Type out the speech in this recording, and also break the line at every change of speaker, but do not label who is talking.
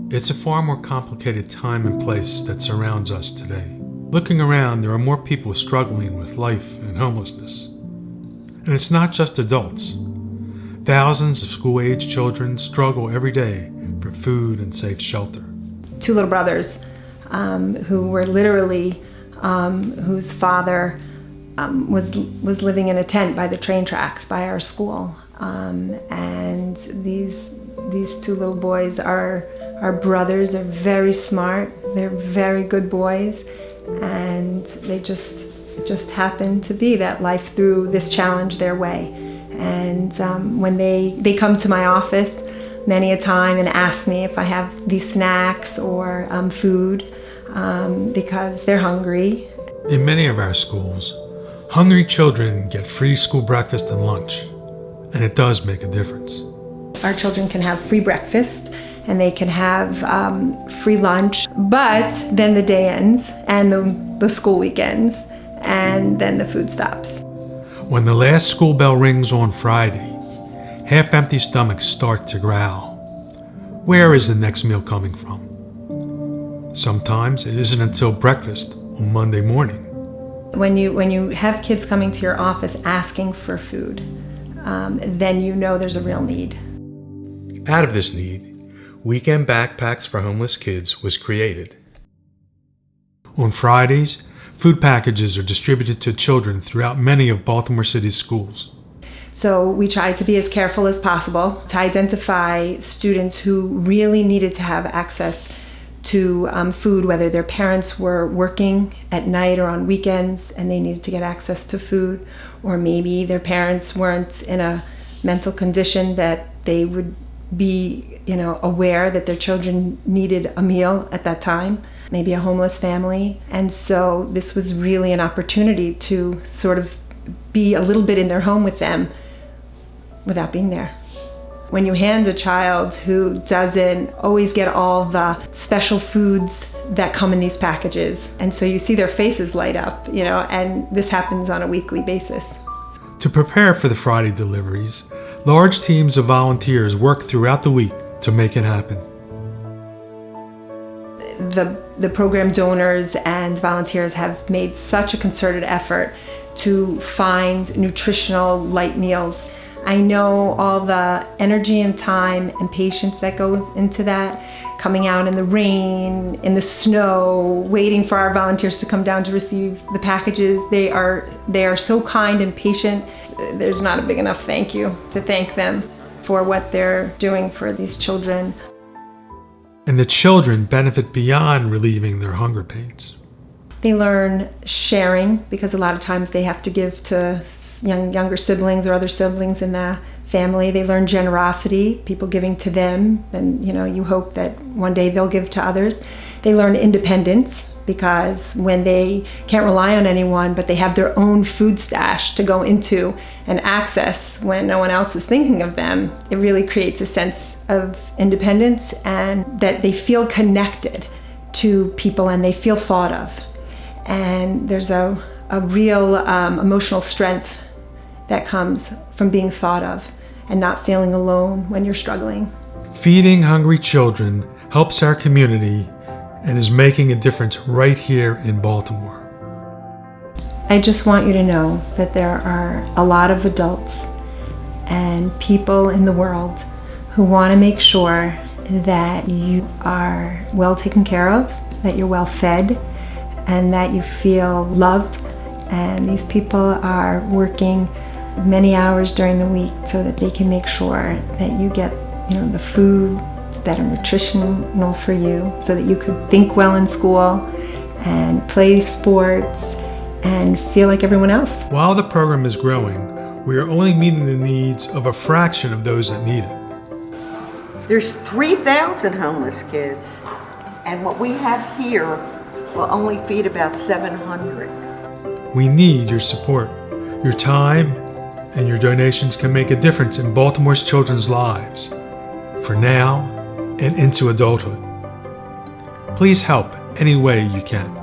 It's a far more complicated time and place that surrounds us today. Looking around, there are more people struggling with life and homelessness. And it's not just adults. Thousands of school-age children struggle every day for food and safe shelter.
Two little brothers who were literally, whose father was living in a tent by the train tracks by our school. And these two little boys are brothers. They're very smart. They're very good boys. And they just happened to be that life threw this challenge their way. And when they come to my office many a time and ask me if I have these snacks or food because they're hungry.
In many of our schools, hungry children get free school breakfast and lunch, and it does make a difference.
Our children can have free breakfast and they can have free lunch, but then the day ends and the school week ends, and then the food stops.
When the last school bell rings on Friday, half-empty stomachs start to growl. Where is the next meal coming from? Sometimes it isn't until breakfast on Monday morning.
When you have kids coming to your office asking for food, then you know there's a real need.
Out of this need, Weekend Backpacks for Homeless Kids was created. On Fridays, food packages are distributed to children throughout many of Baltimore City's schools.
So we tried to be as careful as possible to identify students who really needed to have access to food, whether their parents were working at night or on weekends and they needed to get access to food, or maybe their parents weren't in a mental condition that they would be aware that their children needed a meal at that time, maybe a homeless family. And so this was really an opportunity to sort of be a little bit in their home with them without being there. When you hand a child who doesn't always get all the special foods that come in these packages, and so you see their faces light up, and this happens on a weekly basis.
To prepare for the Friday deliveries, large teams of volunteers work throughout the week to make it happen.
The program donors and volunteers have made such a concerted effort to find nutritional light meals. I know all the energy and time and patience that goes into that, coming out in the rain, in the snow, waiting for our volunteers to come down to receive the packages. They are so kind and patient. There's not a big enough thank you to thank them for what they're doing for these children.
And the children benefit beyond relieving their hunger pains.
They learn sharing, because a lot of times they have to give to younger siblings or other siblings in the family. They learn generosity, people giving to them, and you hope that one day they'll give to others. They learn independence, because when they can't rely on anyone, but they have their own food stash to go into and access when no one else is thinking of them, it really creates a sense of independence and that they feel connected to people and they feel thought of. And there's a real emotional strength that comes from being thought of and not feeling alone when you're struggling.
Feeding hungry children helps our community and is making a difference right here in Baltimore.
I just want you to know that there are a lot of adults and people in the world who want to make sure that you are well taken care of, that you're well fed, and that you feel loved. And these people are working many hours during the week so that they can make sure that you get the food that are nutritional for you, so that you could think well in school and play sports and feel like everyone else.
While the program is growing, we are only meeting the needs of a fraction of those that need it.
There's 3,000 homeless kids, and what we have here will only feed about 700.
We need your support. Your time and your donations can make a difference in Baltimore's children's lives, for now and into adulthood. Please help any way you can.